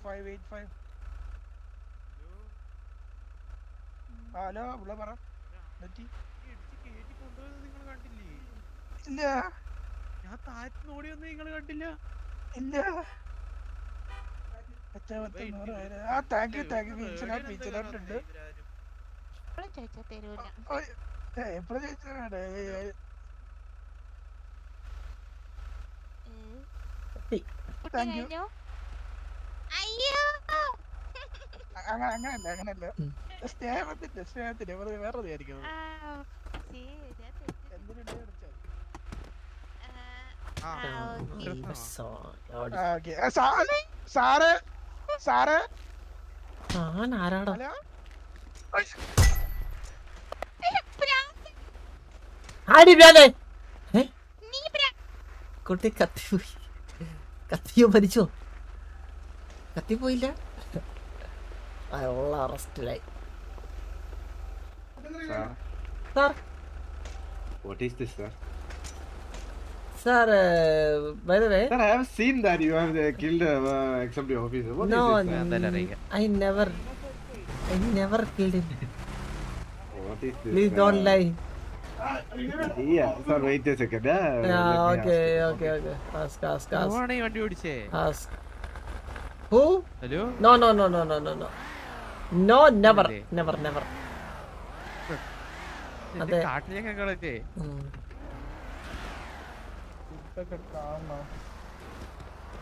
585. Hello ഇവിടെ പറ. ഇല്ല ഞാൻ താഴത്ത് ഓടി വന്ന് നിങ്ങൾ കണ്ടില്ല? ഇല്ല. താങ്ക് യു ബീച്ചിലോട്ടുണ്ട്. എപ്പോഴും ചോദിച്ചാൽ അങ്ങനല്ല സ്നേഹത്തിന്റെ വേറെ വിചാരിക്കുന്നത്. സാറ് സാറ് ആരാടാ? കുട്ടി കത്തിപ്പോയി. കത്തിയോ മരിച്ചോ? കത്തിപ്പോയില്ല. അയാളുള്ള അറസ്റ്റിലായി. Sir What is this, sir? Sir, by the way, Sir, I have seen that you have killed XMD officer. What no, is this, sir? I never killed him. What is this? Please don't lie. Yeah, sir, wait a second. Yeah, okay. Ask. ആണോ ഈ വണ്ടി ഓടിച്ചേ? Ask. Who? Hello? No. No, never. അതെ. കാട്ടിലേക്കൊക്കെ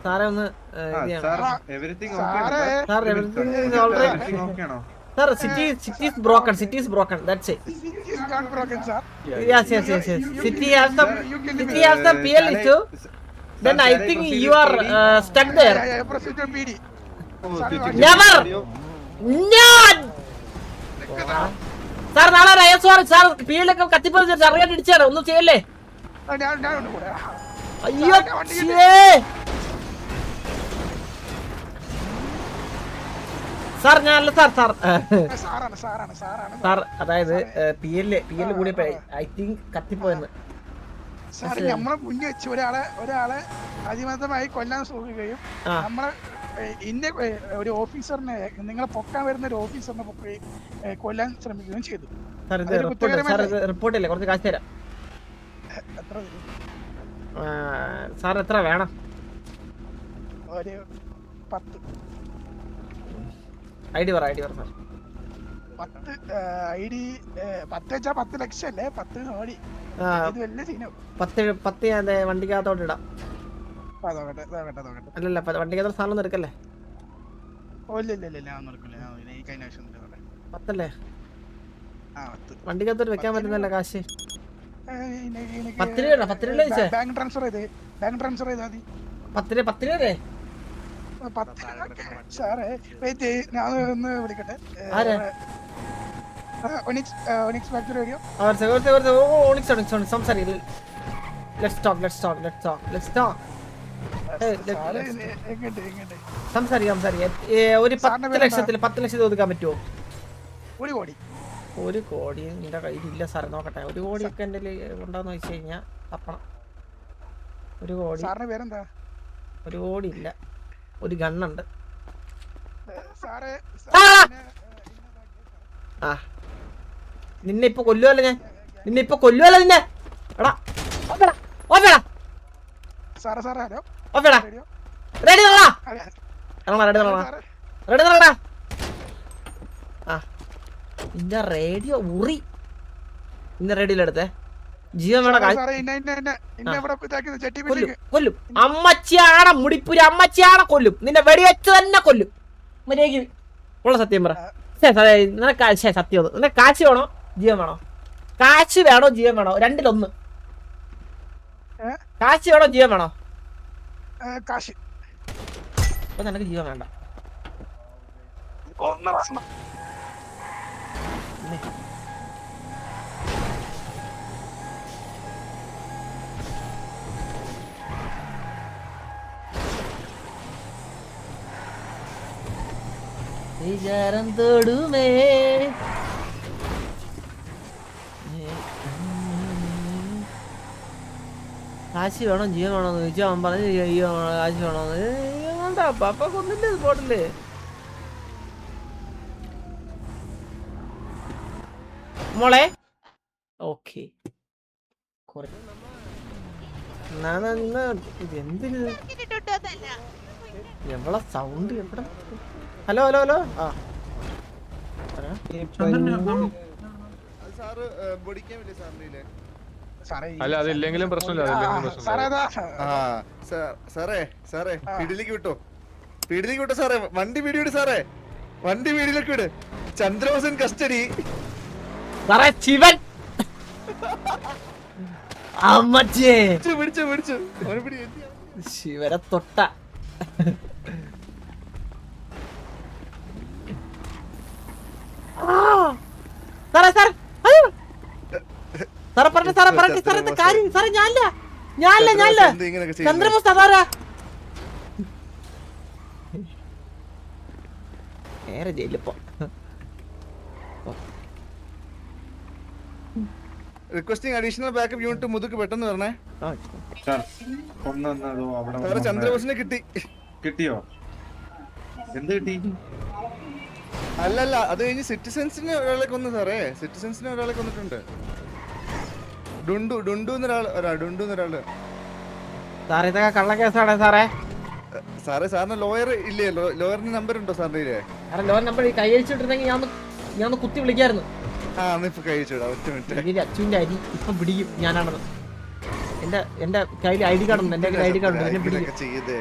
സാറേ ഒന്ന് Sir, everything okay? Sir everything is all right. Everything okay, no? Sir, city is broken. That's it. It's not broken, sir. Yes. City has some PL issue. Then I think you are stuck there. Procedure PD. Never. No. Sir നാളെ sorry sir പീലൊക്കെ കത്തിപ്പോയി ചെറിയായിട്ട് ഇടിച്ചാണ്. ഒന്നും ചെയ്യല്ലേ? അയ്യോ sir ഞാനല്ല sir അതായത് P L കൂടിയപ്പോ I think കത്തിപ്പോയെന്ന്. നമ്മളെ മുന്നിൽ വെച്ച് ഒരാളെ അതിമതമായി കൊല്ലാൻ ശ്രമിക്കുകയും നമ്മളെ ഒരു ഓഫീസറിനെ നിങ്ങളെ പൊക്കാൻ വരുന്ന ഒരു ഓഫീസറിനെ കൊല്ലാൻ ശ്രമിക്കുകയും ചെയ്തു. റിപ്പോർട്ടില്ലേ? കുറച്ച് കാശ് തരാം. സാർ എത്ര വേണം? ഒരു 10. ഐ ഡി പറ സാർ. 10 ID 10 വെച്ചാ 10 ലക്ഷം അല്ലേ? 10 കോടി. ഇത് വലിയ സീനോ. 10 ഞാൻ വണ്ടിക്കകത്തോട്ട് ഇടാം. അല്ലല്ല വണ്ടിക്കകത്ത് സാധനം ഒന്നും എടുക്കല്ലേ? പത്തല്ലേ? വണ്ടിക്കകത്തോട്ട് വെക്കാൻ പറ്റുന്നല്ല കാശ്. 10 രൂപ 10 രൂപ ബാങ്ക് ട്രാൻസ്ഫർ ചെയ്താ മതി. 10 രൂപ. സാറേ വെയിറ്റ് ഞാൻ ഒന്ന് വിളിക്കട്ടെ. ഒരു 10 ലക്ഷത്തിൽ ഒതുക്കാൻ പറ്റുമോ? 1 കോടി. 1 കോടി നിന്റെ കയ്യിലില്ല സാറേ. നോക്കട്ടെ. 1 കോടിയൊക്കെ എന്റെ ഉണ്ടോന്ന് വെച്ച് കഴിഞ്ഞാ തപ്പണം. 1 കോടി. സാറിന്റെ പേരെന്താ? 1 കോടി ഇല്ല. ഒരു ഗണ്ണുണ്ട്. നിന്നെ ഇപ്പൊ കൊല്ലുവല്ലോ ഞാൻ. നിന്നെ എടാ റെഡി നിന്റെ റേഡിയോ ഉറി. നിന്റെ റേഡിയോയിലെടുത്തേ. ജീവൻ വേണം. കൊല്ലും. അമ്മച്ചിയാണ് മുടിപ്പുരി. അമ്മച്ചിയാണ് കൊല്ലും. നിന്നെ വെടിവെച്ച് തന്നെ കൊല്ലും. മര്യാദയ്ക്ക് ഉള്ള സത്യം പറ. നിനക്ക് സത്യം നിനക്ക് കാശ് വേണോ ജീവൻ വേണോ? കാശ് വേണോ ജീവൻ വേണോ? രണ്ടിലൊന്ന്. കാശ് വേണോ ജീവൻ വേണോ? കാശ്. അപ്പൊ നിനക്ക് ജീവൻ വേണ്ട. വിചാരം തൊടുമേ കാശ് വേണം ജീവൻ വേണമെന്ന് ചോദിച്ചാൽ അവൻ പറഞ്ഞു കാശ് വേണമെന്ന്. എന്താ പപ്പ കൊന്നില്ലേ സ്പോട്ടില്? മോളെ ഓക്കെ എന്തിന് എവളെ സൗണ്ട് എവിടെ? ഹലോ ഹലോ ഹലോ ആ അല്ല അതില്ലെങ്കിലും പ്രശ്നമില്ല. സാറേ പീടിയിലേക്ക് വിട്ടോ സാറേ. വണ്ടി വീഡിയോ ഇട് സാറേ, വണ്ടി വീഡിയോയിലേക്ക് വിട്. ചന്ദ്രബോസൻ കസ്റ്റഡി. സാറേ ശിവൻ അമ്മച്ചേ പിടിച്ചു ശിവരെ തൊട്ട സാറേ സാറേ അയ്യോ സാറേ പറഞ്ഞ സാറേ പറഞ്ഞ സാറേ എന്താ കാര്യം? സാറേ ഞാനല്ല ചന്ദ്രബോസ് അതാരാ? നേരെ ജയിലിപ്പോ. റിക്വസ്റ്റിംഗ് അഡീഷണൽ ബാക്കപ്പ് യൂണിറ്റ് മുതുക്ക് പെട്ടെന്ന് പറഞ്ഞേ. അവിടെ ചന്ദ്രബോസിനെ കിട്ടിയോ? എന്ത് കിട്ടി? അല്ലല്ല, അത് കഴിഞ്ഞ് സിറ്റിസൻസിനെ ഒരാളെ കൊന്നു സാറേ. സിറ്റിസൻസിനെ ഒരാളെ കൊന്നിട്ടുണ്ട്. ഡുണ്ടു എന്നൊരാള്. സാറേ ഇതൊക്കെ കള്ളക്കേസാണ് സാറേ. സാറിന് ലോയർ ഇല്ലേ? ലോയറിന്റെ നമ്പർ ഉണ്ടോ സാറിന്റെ? സാറേ ലോൺ നമ്പർ കൈ അഴിച്ചിട്ടുണ്ടെങ്കിൽ ഞാൻ കുത്തി വിളിക്കായിരുന്നു. ഇപ്പൊ കഴിച്ചുവിടാ, ഒറ്റ മിനിറ്റ്. അച്ഛൻ്റെ അരി ഇപ്പൊ പിടിക്കും ഞാനാണെന്ന്. എന്റെ കയ്യിൽ ഐ ഡി കാർഡ് ഉണ്ട്. എന്റെ ഐ ഡി കാർഡ് ഉണ്ട്. എന്നെ പിടിക്കും. ചെയ്തേ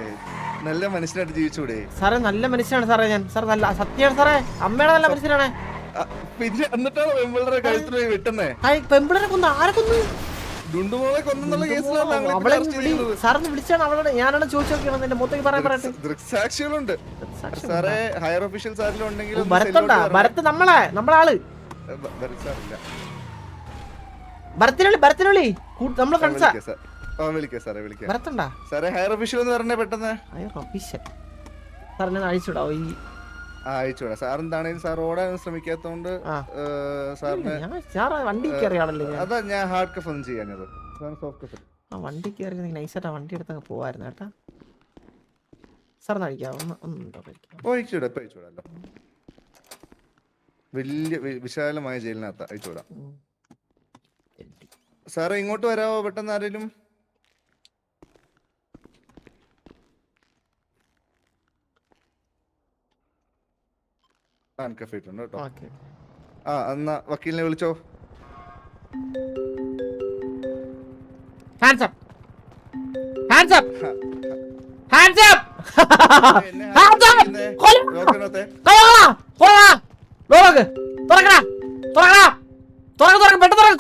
നല്ല മനുഷ്യനായിട്ട് ജീവിച്ചൂടെ സാറേ? നല്ല മനുഷ്യനാണ് സാറേ ഞാൻ. സാർ നല്ല സത്യമാണ് സാറേ. അമ്മയുടെ നല്ല മനുഷ്യനാണ്. പിന്നെ എന്നിട്ടാണ് പെമ്പിളറെ കഴുത്തിൽ പോയി വെട്ടുന്നേ. പെമ്പിളരെ കൊന്നു? ആരെ കൊന്നു? ഡുണ്ടുമോളെ കൊന്നുള്ള കേസിലാണ് അവളെ സാറിന് വിളിച്ചാണ്. അവളോട് ഞാനാണ് ചോദിച്ചു നോക്കിയാണ്. എന്റെ മൊത്തം പറയട്ടെ. ദൃക്സാക്ഷികളുണ്ട് സാറേ. ഹയർ ഒഫീഷ്യൽസ് ആരെങ്കിലും ഉണ്ടെങ്കിൽ ഭരത്തുണ്ടാ? ഭരത്ത് നമ്മളാള് ഭരത്തിനുള്ളി നമ്മളെ ഫ്രണ്ട്സാ. ഭരത്തുണ്ടാ സാറേ? ഹയർ ഒഫീഷ്യൽ എന്ന് പറഞ്ഞേ പെട്ടെന്ന്. ഹയർ ഒഫീഷ്യൽ സാറിനെ അഴിച്ചുവിടാവോ? ഈ അയച്ചുവിടാം. സാർ എന്താണെങ്കിലും സാർ ഓടാൻ ശ്രമിക്കാത്തോണ്ട് സാറ് വണ്ടി കയറിയാണല്ലോ. അതാ ഞാൻ ഹാർഡ് കഫ് ഒന്നും ചെയ്യാഞ്ഞത്. സോഫ്റ്റ് കഫ് ആ വണ്ടി കയറി നൈസായിട്ട് വണ്ടി എടുത്തങ്ങ് പോവായിരുന്നു കേട്ടാ. സാറിന് അഴിക്കാം. അയച്ചുവിടാലോ. വലിയ വിശാലമായ ജയിലിനകത്ത് അയച്ചുവിടാം. സാറേ ഇങ്ങോട്ട് വരാവോ പെട്ടെന്ന് ആരെങ്കിലും? കഫിട്ടുണ്ട് കേട്ടോ. എന്നാ വക്കീലിനെ വിളിച്ചോ. Hands up, hands up, hands up.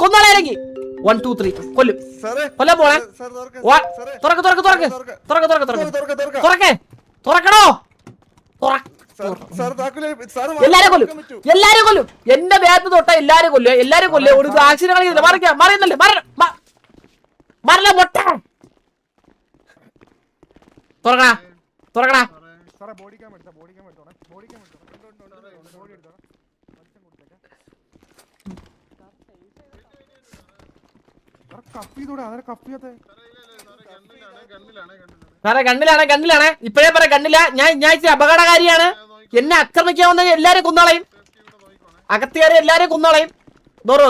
കൊന്നാളേക്ക് 1 2 3 കൊല്ലും. കൊല്ലാൻ പോണേ. തുറക്കണോ? എല്ലാരും കൊല്ലും. എന്റെ ബാത്ത് തൊട്ട എല്ലാരും കൊല്ലും. ഒരു ആക്സിഡന്റ് കളിക്കുന്നില്ല. മറിയുന്നല്ലേ? മരല മൊട്ട. തുറക്കടാ. സാറേ കണ്ണിലാണ്. ഇപ്പഴേ പറ കണ്ണില്ല. ഞാൻ അപകടകാരിയാണ്. എന്നെ ആക്രമിക്കാവുന്ന എല്ലാരും കുന്നളയും. അകത്തുകാരെ എല്ലാരും കുന്നളയും. Door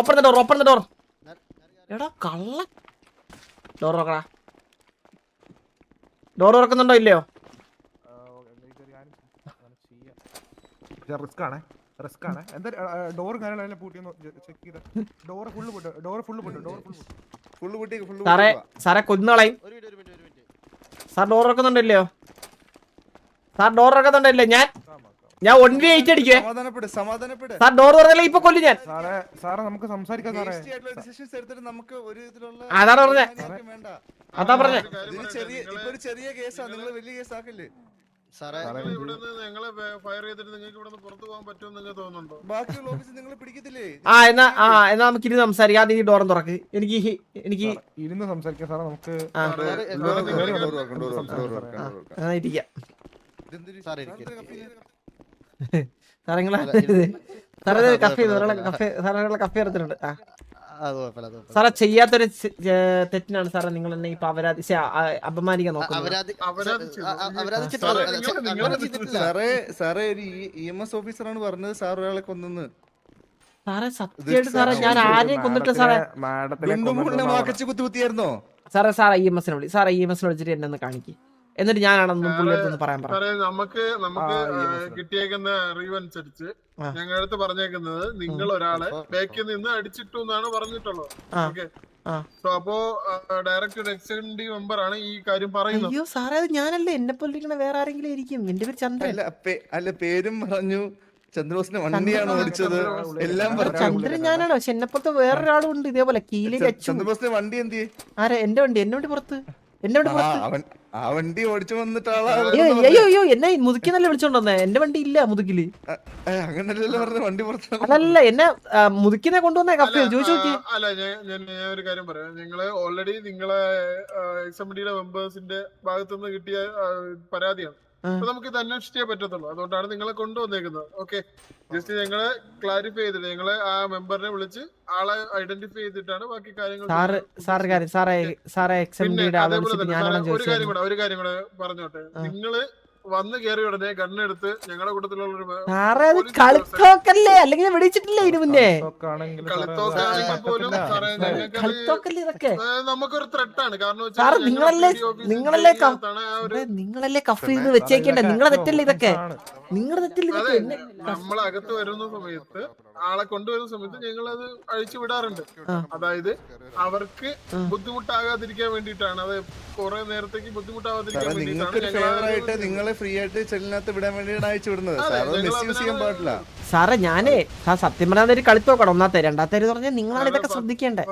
open the door. എടാ കള്ള. ഡോർ നോക്കടാ. ഡോർ തുറക്കുന്നുണ്ടോ ഇല്ലയോ? റിസ്ക് ആണ്. എന്താ ഡോർ കാര്യങ്ങളെല്ലാം പൂട്ടിയൊന്ന് ചെക്ക് ചെയ്ത്. ഡോർ ഫുള്ള് പൊട്ടി. സാറേ കൊന്നുകളയും. സാർ ഡോർ തുറക്കുന്നുണ്ടോ ഇല്ലയോ? സാർ ഡോർ തുറക്കുന്നുണ്ടോ? ഞാൻ 1v8 അടിക്കുവേ. സാർ ഡോർ തുറന്നില്ല ഇപ്പൊ കൊല്ലും ഞാൻ. സാറേ നമുക്ക് സംസാരിക്കാം സാറേ. അതാണ് പറഞ്ഞേ. അതാ പറഞ്ഞേ. ചെറിയ കേസാ, നിങ്ങൾ വലിയ കേസാക്കല്ലേ ബാക്കിയുള്ള ഓഫീസിൽ നിങ്ങൾ പിടിക്കത്തില്ലേ? എന്നാ നമുക്ക് ഇരുന്ന് സംസാരിക്കാം. നീ ഡോറും തുറക്ക്. എനിക്ക് ഇരുന്ന് സംസാരിക്കാം സാറേ. നമുക്ക് ഇരിക്കാം. സാറേ കഫേ കഫേ എടുത്തിട്ടുണ്ട്. സാറേ ചെയ്യാത്തൊരു തെറ്റിനാണ് സാറേ നിങ്ങൾ എന്നെ ഇപ്പൊ അപമാനിക്കാൻ നോക്കുന്നത്. സാറേ ഒരു EMS ഓഫീസറാണ് പറഞ്ഞത് സാർ ഒരാളെ കൊന്നെന്ന്. സാറേ സത്യമായിട്ട് സാറേ ഞാൻ ആരെയും കൊന്നിട്ട് സാറേ കുത്തിയായിരുന്നോ? സാറേ EMS വിളി സാറേ EMS വിളിച്ചിട്ട് എന്നെ ഒന്ന് കാണിക്കും. എന്നിട്ട് ഞാനാണെന്നും പുള്ളിയെടുത്തൊന്ന് പറയാൻ പറയാം. നമുക്ക് കിട്ടിയേക്കുന്ന അറിവ് അനുസരിച്ച് ഞങ്ങളുടെ അടുത്ത് പറഞ്ഞേക്കുന്നത് നിങ്ങൾ ഒരാളെ ബാക്കിൽ നിന്ന് അടിച്ചിട്ടു എന്നാണ് പറഞ്ഞിട്ടുള്ളത്. അപ്പോ ഡയറക്റ്റ് ഒരു എക്സിക്യൂട്ടീവ് മെമ്പർ ആണ് ഈ കാര്യം പറയുന്നത്. അയ്യോ സാറേ അത് ഞാനല്ലേ, എന്നെ പോലെ വേറെ ആരെങ്കിലും ആയിരിക്കും. എന്റെ പേര് ചന്ദ്രൻ. അല്ല പേരും പറഞ്ഞു, ചന്ദ്രബോസിന്റെ വണ്ടിയാണ് ഓടിച്ചത്, എല്ലാം ചന്ദ്രൻ ഞാനാണ്. പക്ഷെ എന്നെ പോലത്തെ വേറൊരാളും ഉണ്ട് ഇതേപോലെ കീലിൽ. ചന്ദ്രബോസിന്റെ വണ്ടി എന്ത്? ആരാ? എന്റെ വണ്ടി പുറത്ത്. ആ വണ്ടി ഓടിച്ചു വന്നിട്ട് അയ്യോ എന്നെ മുതുക്കിന്നല്ലേ വിളിച്ചോണ്ടേ. എന്റെ വണ്ടി ഇല്ല മുതുക്കില്. അങ്ങനല്ലല്ലോ പറഞ്ഞ വണ്ടി പുറത്ത്. അതല്ല എന്നെ മുതുക്കിനെ കൊണ്ടുവന്നേ കഫേ ചോദിച്ചു നോക്കി. അല്ല ഞാൻ ഒരു കാര്യം പറയാം. നിങ്ങള് ഓൾറെഡി നിങ്ങളെ എക്സംബിഡിയുടെ മെമ്പേഴ്സിന്റെ ഭാഗത്തുനിന്ന് കിട്ടിയ പരാതിയാണ്. അപ്പൊ നമുക്ക് ഇത് അന്വേഷിച്ചേ പറ്റത്തുള്ളൂ. അതുകൊണ്ടാണ് നിങ്ങളെ കൊണ്ടുവന്നേക്കുന്നത്. ഓക്കെ, ജസ്റ്റ് ഞങ്ങള് ക്ലാരിഫൈ ചെയ്തിട്ട് ഞങ്ങള് ആ മെമ്പറിനെ വിളിച്ച് ആളെ ഐഡന്റിഫൈ ചെയ്തിട്ടാണ് ബാക്കി കാര്യങ്ങൾ. ഒരു കാര്യം കൂടെ പറഞ്ഞോട്ടെ. നിങ്ങള് വന്ന് കയറി ഉടനെ ഗണ്ണെടുത്ത് ഞങ്ങളുടെ കൂട്ടത്തിലുള്ള കളിത്തോക്കല്ലേ, അല്ലെങ്കിൽ വെടിച്ചിട്ടില്ലേ ഇതിന് മുന്നേ? കളിത്തോക്കാണെങ്കിൽ പോലും നമുക്കൊരു ത്രെട്ടാണ്. കാരണം നിങ്ങളല്ലേ കഫ് ചെയ്ത് വെച്ചേക്കണ്ടേ? നിങ്ങളെ തെറ്റല്ലേ ഇതൊക്കെ? നിങ്ങളുടെ തെറ്റല്ലേ? നമ്മളകത്ത് വരുന്ന സമയത്ത് ആളെ കൊണ്ടുവരുന്ന സമയത്ത് ഞങ്ങൾ അത് അഴിച്ചു വിടാറുണ്ട്. അതായത് അവർക്ക് ബുദ്ധിമുട്ടാകാതിരിക്കാൻ വേണ്ടിയിട്ടാണ്. അത് കുറെ നേരത്തേക്ക് ബുദ്ധിമുട്ടാകാതിരിക്കാൻ വേണ്ടിയിട്ടാണ് നിങ്ങളെ ഫ്രീ ആയിട്ട് ചെല്ലിനകത്ത് വിടാൻ വേണ്ടിയാണ് അയച്ചു വിടുന്നത്. ചെയ്യാൻ പാടില്ല സാറേ. ഞാനേ സത്യം പറഞ്ഞ ഒരു കളിത്തോക്കണം. ഒന്നാമത്തെ. രണ്ടാമത്തെ പറഞ്ഞാൽ നിങ്ങളാണ് ഇതൊക്കെ ശ്രദ്ധിക്കേണ്ടത്.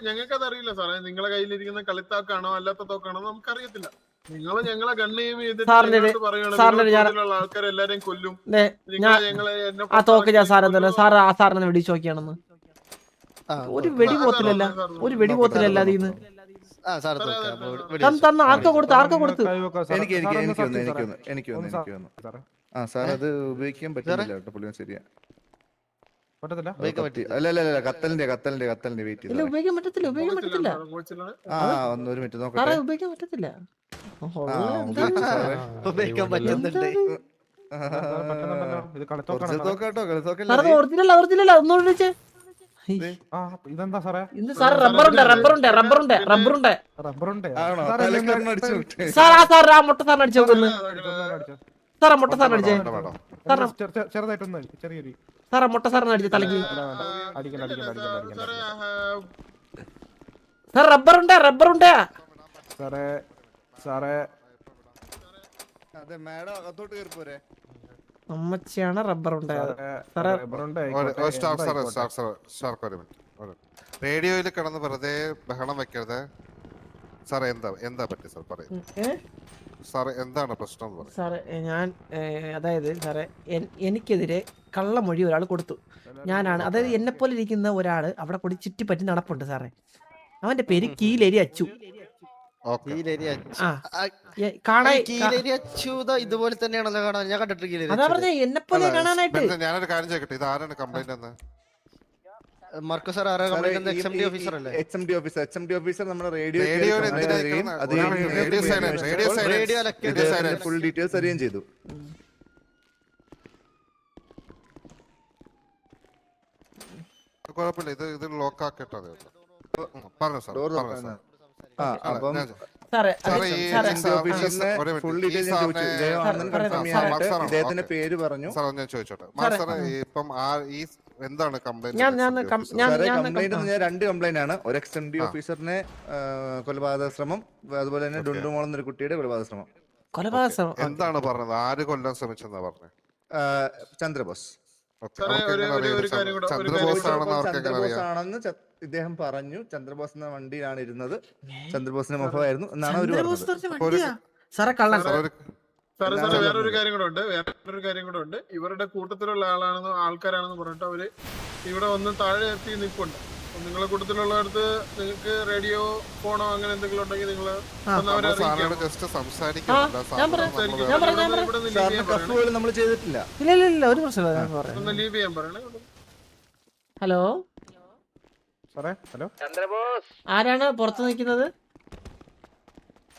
ഞങ്ങൾക്ക് അതറിയില്ല സാറേ. നിങ്ങളെ കയ്യിലിരിക്കുന്ന കളിത്താക്കാണോ അല്ലാത്ത തോക്കാണോ നമുക്കറിയത്തില്ല. നിങ്ങള് ഞങ്ങളെ ഗണ്ണിയും ആൾക്കാരെ എല്ലാരെയും കൊല്ലും. ആ തോക്ക് ഞാൻ സാറെന്തല്ലോ സാറ് ആ സാറിനെ വെടിച്ചു നോക്കിയാണെന്ന്. ഒരു വെടി പോത്തിലല്ല അതിന്ന് തന്ന ആർക്കോ കൊടുത്തു. എനിക്ക് സാർ അത് ഉപയോഗിക്കാൻ പറ്റില്ല കേട്ടോ. പുള്ളിയും ശരിയാ. അല്ല കത്തലിന്റെ വെയിറ്റ് ഇല്ല, ഉപയോഗിക്കാൻ പറ്റത്തില്ല. ഒരു മിനിറ്റ് നോക്കട്ടെ. ഉപയോഗിക്കാൻ പറ്റത്തില്ല. ഒറിജിനൽ ഒന്നുകൂടി വിളിച്ചേ. റബ്ബറുണ്ട്. സാർ ആ മുട്ട സാറിന് അടിച്ചു നോക്കുന്നു. സാറാ മുട്ട സാറിന് അടിച്ചേ. ചെറുതായിട്ടൊന്നും ചെറിയൊരു സാറാ മുട്ട സാറിന് അടിച്ച തലക്ക്. സാർ റബ്ബറുണ്ട്. അമ്മച്ചിയാണ് റബ്ബറുണ്ട്. റേഡിയോയിൽ കിടന്ന് വെറുതെ ബഹളം വെക്കരുത് സാറേ. എന്താ പറ്റി സാർ പറയും സാറേ, എന്താണ് പ്രശ്നം? സാറേ ഞാൻ അതായത് സാറേ എനിക്കെതിരെ കള്ളമൊഴി ഒരാൾ കൊടുത്തു. ഞാനാണ്, അതായത് എന്നെ പോലെ ഇരിക്കുന്ന ഒരാള് അവിടെ കൂടി ചുറ്റിപ്പറ്റി നടപ്പുണ്ട് സാറേ. അവന്റെ പേര് കീലേരി അച്ചു. ഇതുപോലെ തന്നെയാണല്ലോ കാണാൻ. ഞാൻ കണ്ടിട്ടില്ല. അതാ പറഞ്ഞ എന്നെ പോലെ കാണാനായിട്ട്. ഞാനൊരു കാര്യം ചോദിക്കട്ടെ, ഇത് ആരാണ് കംപ്ലൈന്റ്? മാർക്കോ സാർ എക്സ്എംഡി ഓഫീസർ അല്ലേ? എക്സ്എംഡി ഓഫീസർ നമ്മുടെ റേഡിയോ ഫുൾ ഡീറ്റെയിൽസ് അറിയാൻ ചെയ്തു. കുഴപ്പമില്ല, ഇത് ലോക്ക് ആക്കിട്ടോ. പറഞ്ഞു സാർ. ഇദ്ദേഹത്തിന്റെ പേര് പറഞ്ഞു. സാർ ഞാൻ ചോദിച്ചോട്ടെ, ഇപ്പം എന്താണ് കംപ്ലൈന്റ്? രണ്ട് കംപ്ലൈന്റ് ആണ്. ഒരു എക്സ്എംഡി ഓഫീസറിനെ കൊലപാതക ശ്രമം, അതുപോലെ തന്നെ ഡുണ്ടുമോൾ എന്നൊരു കുട്ടിയുടെ കൊലപാതക ശ്രമം. എന്താണ് പറഞ്ഞത്? ആര് കൊല്ലാൻ ശ്രമിച്ചെന്നാ പറഞ്ഞത്? ചന്ദ്രബോസ്. ചന്ദ്രബോസ് ആണെന്ന് ഇദ്ദേഹം പറഞ്ഞു. ചന്ദ്രബോസ് എന്ന വണ്ടിയിലാണ് ഇരുന്നത്. ചന്ദ്രബോസിന്റെ മുഖമായിരുന്നു എന്നാണ് അവര് പറഞ്ഞത്. വേറൊരു കാര്യം കൂടെ ഉണ്ട്. ഇവരുടെ കൂട്ടത്തിലുള്ള ആൾക്കാരാണെന്ന് പറഞ്ഞിട്ട് അവര് ഇവിടെ വന്ന് താഴെ എത്തി നിൽപ്പുണ്ട്. നിങ്ങളെ കൂട്ടത്തിലുള്ളവർക്ക് നിങ്ങൾക്ക് റേഡിയോ ഫോണോ അങ്ങനെ എന്തെങ്കിലും ഉണ്ടെങ്കിൽ നിങ്ങൾ നമ്മൾ ചെയ്തിട്ടില്ല. ഒരു പ്രശ്നമില്ല. ലീവ് ചെയ്യാൻ പറയണേ. ഹലോ സാറേ ഹലോ ആരാണ് പുറത്ത് നിൽക്കുന്നത്?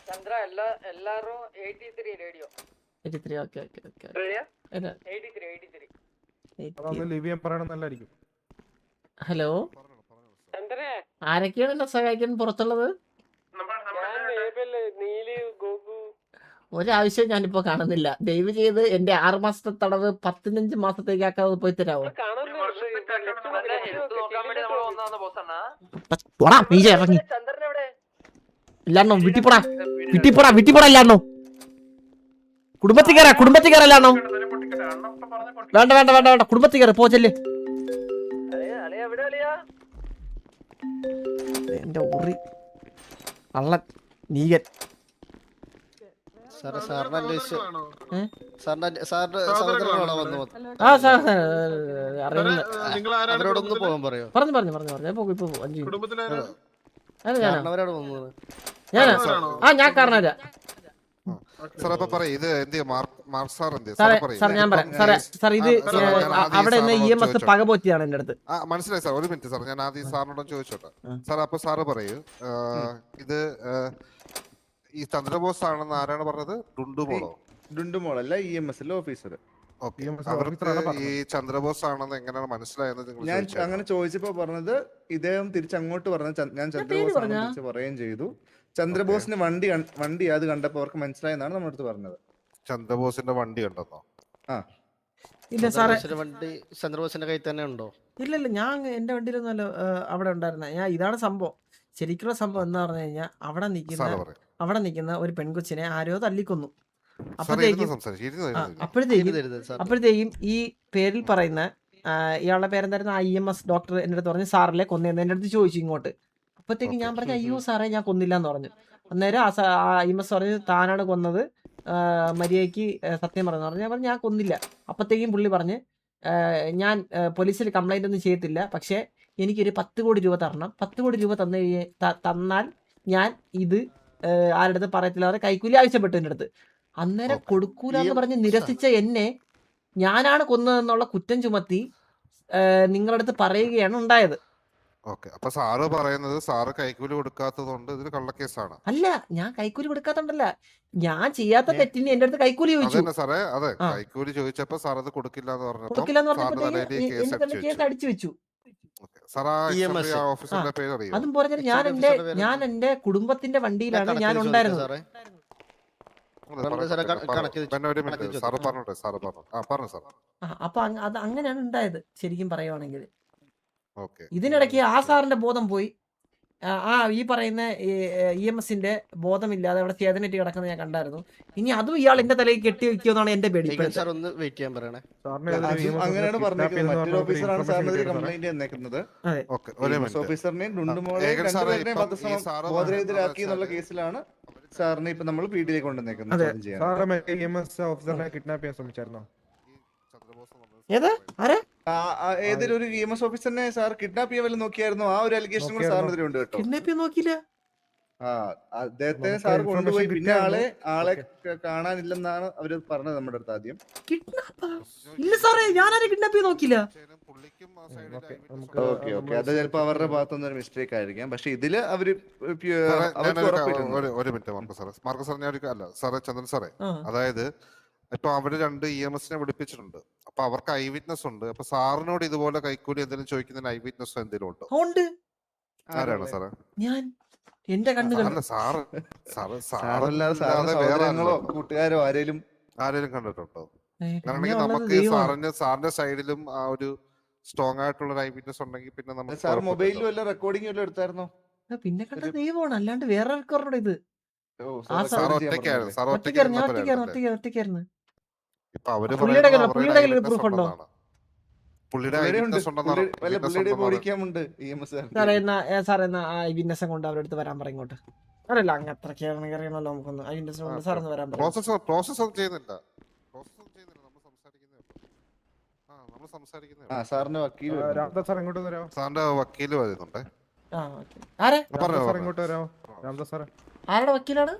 ചന്ദ്ര എല്ലാരും 83 റേഡിയോ 83. Okay okay okay. 83 അതൊന്ന് ലിവ് ചെയ്യാൻ പറയണത് നല്ലതായിരിക്കും. ഹലോ, ആരൊക്കെയാണ് എന്നെ സഹായിക്കാൻ പുറത്തുള്ളത്? ഒരാവശ്യം ഞാനിപ്പോ കാണുന്നില്ല. ദയവ് ചെയ്ത് എന്റെ 6 മാസത്തെ തടവ് 15 മാസത്തേക്കാക്കാതെ പോയി തരാമോ? ഇറങ്ങി ഇല്ലാണോ? വിട്ടിപ്പോടാ വിട്ടിപ്പോടാ വിട്ടിപ്പോടാ ഇല്ലാണോ? കുടുംബത്തിൽ കയറാല്ലാണോ? വേണ്ട വേണ്ട വേണ്ട വേണ്ട, കുടുംബത്തിൽ കയറി പോച്ചല്ലേ. എന്റെ ഉറി കള്ളൻ നീകൻ. സാറേ സാറിനെ അന്വേഷിച്ചു സാറിന്റെ സഹോദരനാണോ വന്നു ആ സാർ അറിയില്ല. അവരോടൊന്ന് പോകാൻ പറയോ? പറഞ്ഞു പറഞ്ഞു പറഞ്ഞു പറഞ്ഞു. ഇപ്പൊ ഇപ്പൊ 5 മിനിറ്റ്. കുടുംബത്തിലാരാ? അത് ഞാനാ അവരോട് വന്നത് ഞാനാ ആ ഞാൻ കാരണവരാ. സാർ അപ്പൊ പറയ് ഇത് എന്ത് മാർക്ക് സാർ എന്ത് സാറേ പറയ്. സാർ ഞാൻ പറയാം സാറേ സാർ ഇത് അവിടെ നിന്ന് EMS പകപോറ്റിയാണ് എന്റെ അടുത്ത്. മനസ്സിലായി സാർ, ഒരു മിനിറ്റ് സാർ, ഞാൻ ആദ്യം സാറിനോട് ചോദിച്ചോട്ടെ. സാർ അപ്പൊ സാറ് പറയൂ, ഇത് ഈ ചന്ദ്രബോസ് ആണെന്ന് ആരാണ് പറഞ്ഞത്? ഡുണ്ടുമോളല്ല EMS ഓഫീസർ. അവർക്ക് ഈ ചന്ദ്രബോസ് ആണെന്ന് എങ്ങനെയാണ് മനസ്സിലായെന്ന് നിങ്ങൾ ഞാൻ അങ്ങനെ ചോദിച്ചപ്പോ പറഞ്ഞത് ഇദ്ദേഹം തിരിച്ചങ്ങോട്ട് പറഞ്ഞത് ഞാൻ ചന്ദ്രബോസ് ആണെന്ന് തിരിച്ച് പറയുകയും ചെയ്തു. ചന്ദ്രബോസിന്റെ വണ്ടി അത് കണ്ടപ്പോ അവർക്ക് മനസ്സിലായെന്നാണ് നമ്മുടെ അടുത്ത് പറഞ്ഞത്. ചന്ദ്രബോസിന്റെ വണ്ടി കണ്ടെന്നോ? ഇല്ല സാറേ, വണ്ടി ചന്ദ്രബോസിന്റെ കയ്യിൽ തന്നെ ഉണ്ടോ? ഇല്ല ഇല്ല, ഞാൻ എന്റെ വണ്ടിയിലൊന്നും അല്ല അവിടെ ഉണ്ടായിരുന്ന. ഞാൻ ഇതാണ് സംഭവം, ശരിക്കുള്ള സംഭവം എന്ന് പറഞ്ഞു കഴിഞ്ഞാൽ അവിടെ നിൽക്കുന്ന ഒരു പെൺകൊച്ചിനെ ആരോ തല്ലിക്കൊന്നു. അപ്പോഴത്തേക്കും ഈ പേരിൽ പറയുന്ന ഇയാളുടെ പേരെന്തായിരുന്നു? IMS ഡോക്ടർ എന്റെ അടുത്ത് പറഞ്ഞു സാറിലെ കൊന്നേന്ന് എന്റെ അടുത്ത് ചോദിച്ചു ഇങ്ങോട്ട്. അപ്പത്തേക്കും ഞാൻ പറഞ്ഞു അയ്യോ സാറേ ഞാൻ കൊന്നില്ല എന്ന് പറഞ്ഞു. അന്നേരം IMS പറഞ്ഞു താനാണ് കൊന്നത്, മര്യാദയ്ക്ക് സത്യം പറഞ്ഞു. ഞാൻ പറഞ്ഞു ഞാൻ കൊന്നില്ല. അപ്പത്തേക്കും പുള്ളി പറഞ്ഞ് ഞാൻ പോലീസിൽ കംപ്ലൈന്റ് ഒന്നും ചെയ്യത്തില്ല, പക്ഷെ എനിക്കൊരു 10 കോടി രൂപ തരണം. 10 കോടി രൂപ തന്നാൽ ഞാൻ ഇത് ആരുടെ അടുത്ത് പറയത്തില്ല. അവരെ കൈക്കൂലി ആവശ്യപ്പെട്ടു എൻ്റെ അടുത്ത്. അന്നേരം കൊടുക്കൂല എന്ന് പറഞ്ഞ് നിരസിച്ച എന്നെ ഞാനാണ് കൊന്നതെന്നുള്ള കുറ്റം ചുമത്തി നിങ്ങളുടെ അടുത്ത് പറയുകയാണ് ഉണ്ടായത്. അപ്പൊ സാറ് പറയുന്നത് സാറ് കൈക്കൂലി കൊടുക്കാത്തതുകൊണ്ട് ഇതൊരു കള്ളക്കേസാണ്. അല്ല, ഞാൻ കൈക്കൂലി കൊടുക്കാത്തോണ്ടല്ല, ഞാൻ ചെയ്യാത്ത തെറ്റിന് എന്റെ അടുത്ത് കൈക്കൂലി ചോദിച്ചു. സാറേ അതെ, കൈക്കൂലി ചോദിച്ചപ്പോ സാർ അത് കൊടുക്കില്ല എന്ന് പറഞ്ഞപ്പോ കേസ് അടിച്ചു വെച്ചു. അതും പറഞ്ഞാൽ ഞാൻ എന്റെ കുടുംബത്തിന്റെ വണ്ടിയിലാണ് ഞാൻ ഉണ്ടായിരുന്നത്. അപ്പൊ അത് അങ്ങനെയാണ് ഉണ്ടായത് ശരിക്കും പറയുവാണെങ്കിൽ. ഇതിനിടയ്ക്ക് ആ സാറിന്റെ ബോധം പോയി. ഈ പറയുന്ന EMSന്റെ ബോധമില്ലാതെ അവിടെ ചേതനറ്റ് കിടക്കുന്നത് ഞാൻ കണ്ടായിരുന്നു. ഇനി അതും ഇയാൾ എന്റെ തലയിൽ കെട്ടി വെക്കുമെന്നാണ് എന്റെ പേടി. അങ്ങനെയാണ് പറഞ്ഞേക്കുന്നത്. മറ്റൊരു ഓഫീസറാണ് സാറിനെതിരെ കംപ്ലൈന്റ് തന്നേക്കുന്നത്. ഓഫീസറിനെയും ബോധരഹിതരാക്കി എന്നുള്ള കേസിലാണ് സാറിനെ ഇപ്പൊ നമ്മൾ പീഡിയിലേക്ക് കൊണ്ടുവന്നേക്കുന്നത്. കിഡ്നാപ്പ് ചെയ്യാൻ ശ്രമിച്ചായിരുന്നോ? ഏതൊരു ഒരു EMS ഓഫീസറിനെ സാർ കിഡ്നാപ്പ് ചെയ്യാൻ വല്ല നോക്കിയായിരുന്നു? ആ ഒരു അലിഗേഷൻ കൂടെ സാറിനെതിരെ ഉണ്ട് കേട്ടോ. കിഡ്നാപ്പ് നോക്കിയില്ല. അദ്ദേഹത്തെ സാർ കൊണ്ടുപോയി, പിന്നെ ആളെ കാണാനില്ലെന്നാണ് അവര് പറഞ്ഞത് നമ്മുടെ അടുത്ത് ആദ്യം. ഇല്ല സാറേ, ഞാനാരും കിഡ്നാപ്പ് നോക്കില്ല. ഓക്കെ ഓക്കെ, അത് ചിലപ്പോ അവരുടെ ഭാഗത്തുനിന്ന് ഒരു മിസ്റ്റേക്ക് ആയിരിക്കാം. പക്ഷെ ഇതില് അവര് ഒരു മിനിറ്റ് മാർക്കസ് സാർ, ഞാൻ സാറേ ചന്ദ്രൻ സാറേ, അതായത് ഇപ്പൊ അവര് 2 EMSനെ വിളിപ്പിച്ചിട്ടുണ്ട്. അപ്പൊ അവർക്ക് ഐ വിറ്റ്നസ് ഉണ്ട്. അപ്പൊ സാറിനോട് ഇതുപോലെ കൈക്കൂലി എന്തെങ്കിലും ചോദിക്കുന്നതിന് ഐ വിറ്റ്നസ് എന്തെങ്കിലും ഉണ്ടോ? ആരാണ് സാറേ? ഞാൻ എന്റെ കണ്ണുകൾ. കൂട്ടുകാരോ ആരെങ്കിലും കണ്ടിട്ടുണ്ടോ? കാരണം നമുക്ക് സാറിന്റെ സൈഡിലും ആ ഒരു സ്ട്രോങ് ആയിട്ടുള്ള ഐ വിറ്റ്നസ് ഉണ്ടെങ്കിൽ പിന്നെ നമുക്ക് സാർ മൊബൈലിലും വല്ല റെക്കോർഡിംഗ് വല്ലതും എടുത്തായിരുന്നോ? പിന്നെ കണ്ട ദൈവമാണ്, അല്ലാണ്ട് വേറെ റെക്കോർഡ് ഇത്. ഒറ്റയ്ക്കായിരുന്നു. കൊണ്ട് അവരുടെ അടുത്ത് വരാൻ പറ ഇങ്ങോട്ട്. അറിയില്ല, അങ്ങ് അത്രയ്ക്കണല്ലോ നമുക്കൊന്ന്. സാറൊന്ന് വരാൻ പറ. സാറിന്റെ വക്കീല് വരുന്നുണ്ട്. ആരുടെ വക്കീലാണ്?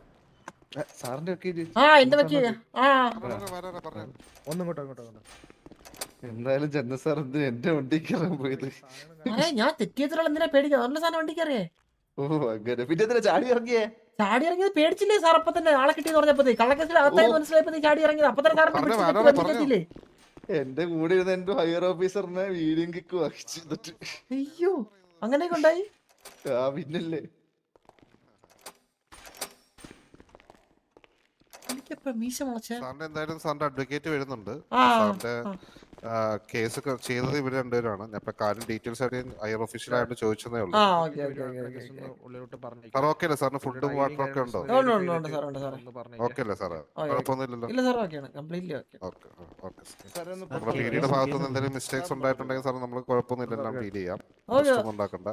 സാറിന്റെ വക്കീല്. എന്റെ വക്കീല്. ഒന്നും ഇങ്ങോട്ടോ എന്തായാലും ചന്ദ്ര സാർ എന്തിനാ എന്റെ വണ്ടി കയറാൻ പോയത്? ഞാൻ തെറ്റിയതിലുള്ള എന്തിനാ പേടിക്കാം? നല്ല സാധനം വണ്ടി കയറിയേ. ഓ അങ്ങനെ പിന്നെ എന്തിനാ ചാടി ഇറങ്ങിയേ? ചാടി ഇറങ്ങിയത് പേടിച്ചില്ലേ സാർ? അപ്പൊ തന്നെ ആളെ കിട്ടിയെന്ന് പറഞ്ഞപ്പോ കള്ളക്കേസിൽ അകത്തായി മനസ്സിലായപ്പോ ചാടി ഇറങ്ങിയത് അപ്പൊ തന്നെ സാറിന്. എന്റെ കൂടെ ഇരുന്ന എന്റെ ഹയർ ഓഫീസറിനെ വീഡിയോ കിക്ക് വാങ്ങിച്ചു. അയ്യോ അങ്ങനെയൊക്കെ ഉണ്ടായി? ആ പിന്നല്ലേ. സാറിന്റെ എന്തായാലും സാറിന്റെ അഡ്വക്കേറ്റ് വരുന്നുണ്ട്. സാറിന്റെ കേസ് ചെയ്തത് ഇവര് രണ്ടുപേരാണ്. ഞാൻ ഇപ്പൊ കാര്യം ഡീറ്റെയിൽസ് ആയിട്ട് ഹയർ ഒഫീഷ്യലായിട്ട് ചോദിച്ചതേ ഉള്ളൂ. സാർ ഓക്കെ അല്ലേ? സാറിന് ഫുഡും വാട്ടറും ഒക്കെ ഉണ്ടോ? ഓക്കെ അല്ലേ സാറേ? കുഴപ്പമൊന്നുമില്ലല്ലോ. പീഡിയുടെ ഭാഗത്തുനിന്ന് എന്തെങ്കിലും മിസ്റ്റേക്സ് ഉണ്ടായിട്ടുണ്ടെങ്കിൽ സാർ നമ്മൾ കുഴപ്പമൊന്നുമില്ല, എല്ലാം ഡീൽ ചെയ്യാം. ഉണ്ടാക്കണ്ട.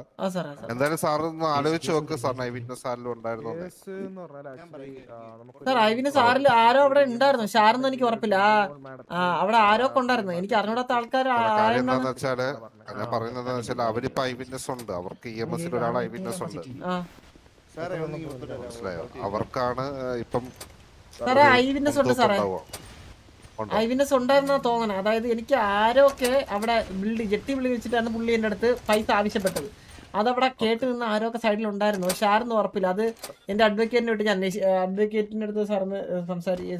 എന്തായാലും സാർ ഒന്ന് ആലോചിച്ച് നോക്ക്. സാറിന് ഐ വിറ്റ്നസ് ആരിലും ഉണ്ടായിരുന്നു? ആരോ അവിടെ ഉണ്ടായിരുന്നു. ഷാറൊന്നും എനിക്ക് ഉറപ്പില്ല. അവിടെ ആരോ കൊണ്ടായിരുന്നു. എനിക്ക് അറിഞ്ഞൂടാത്ത ആൾക്കാർ. എന്താന്ന് വെച്ചാല് ഞാൻ പറയുന്നത് വെച്ചാൽ അവരിപ്പോ ഐ വിറ്റ്നസ് ഉണ്ട്. അവർക്ക് EMS ഒരാൾ ഐ വിറ്റ്നസ് ഉണ്ട്. മനസ്സിലായോ? അവർക്കാണ് ഇപ്പം ഐ വിറ്റ്നസ് ഉണ്ട് സാറേ. ഐ വിറ്റ്നസ് ഉണ്ടായിരുന്നാ തോന്നണം. അതായത് എനിക്ക് ആരൊക്കെ അവിടെ ജെട്ടി വിളി വെച്ചിട്ടാണ് പുള്ളി എൻ്റെ അടുത്ത് പൈസ ആവശ്യപ്പെട്ടത്. അതവിടെ കേട്ട് നിന്ന് ആരൊക്കെ സൈഡിൽ ഉണ്ടായിരുന്നു. പക്ഷെ ആരെന്ന് ഉറപ്പില്ല. അത് എൻ്റെ അഡ്വക്കേറ്റിനെ വിട്ട് ഞാൻ അഡ്വക്കേറ്റിന്റെ അടുത്ത് സാറിന്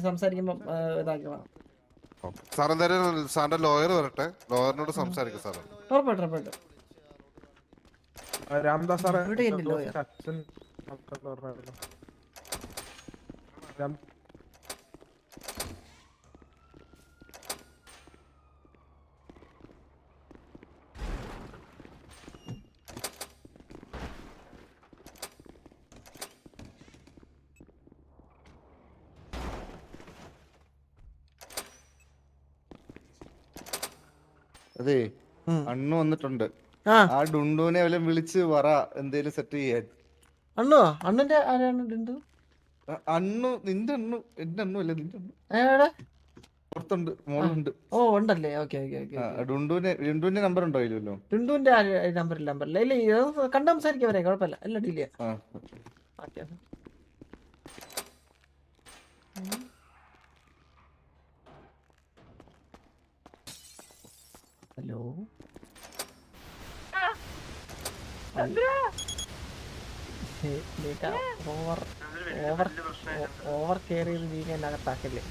സംസാരിക്കുമ്പോൾ ഇതാക്കണം. സാർ എന്തായാലും സാറിന്റെ ലോയർ വരട്ടെ, ലോയറിനോട് സംസാരിക്കും സാർ. ഉറപ്പായിട്ടും. രാംദാസ് സാറേ, അച്ഛൻ അതെ അണ്ണു വന്നിട്ടുണ്ട്. ആ ഡുണ്ടുവിനെ വല്ല വിളിച്ച് പറ എന്തേലും സെറ്റ് ചെയ്യാൻ. അണ്ണന്റെ ആരാണ് ഡുണ്ടു? അണ്ണു നിന്റെ അണ്ണു, എന്റെ അണ്ണു അല്ലേ? നിന്റെ അണ്ണു പുറത്തുണ്ട്, മോളുണ്ട്. ഓ ഉണ്ടല്ലേ? ഓക്കെ. ഡുണ്ടുവിന്റെ നമ്പർ ഉണ്ടോ? ഇല്ലല്ലോ. ഡുണ്ടുവിന്റെ നമ്പറില്ല. ഇല്ല കണ്ട് സംസാരിക്കാൻ വരെ കുഴപ്പമില്ല. എല്ലാം ഡീൽ ചെയ്യാം. ഹലോ ഓവർ കെയർ ചെയ്ത് നീ എന്നെ അകത്താക്കല്ലേ?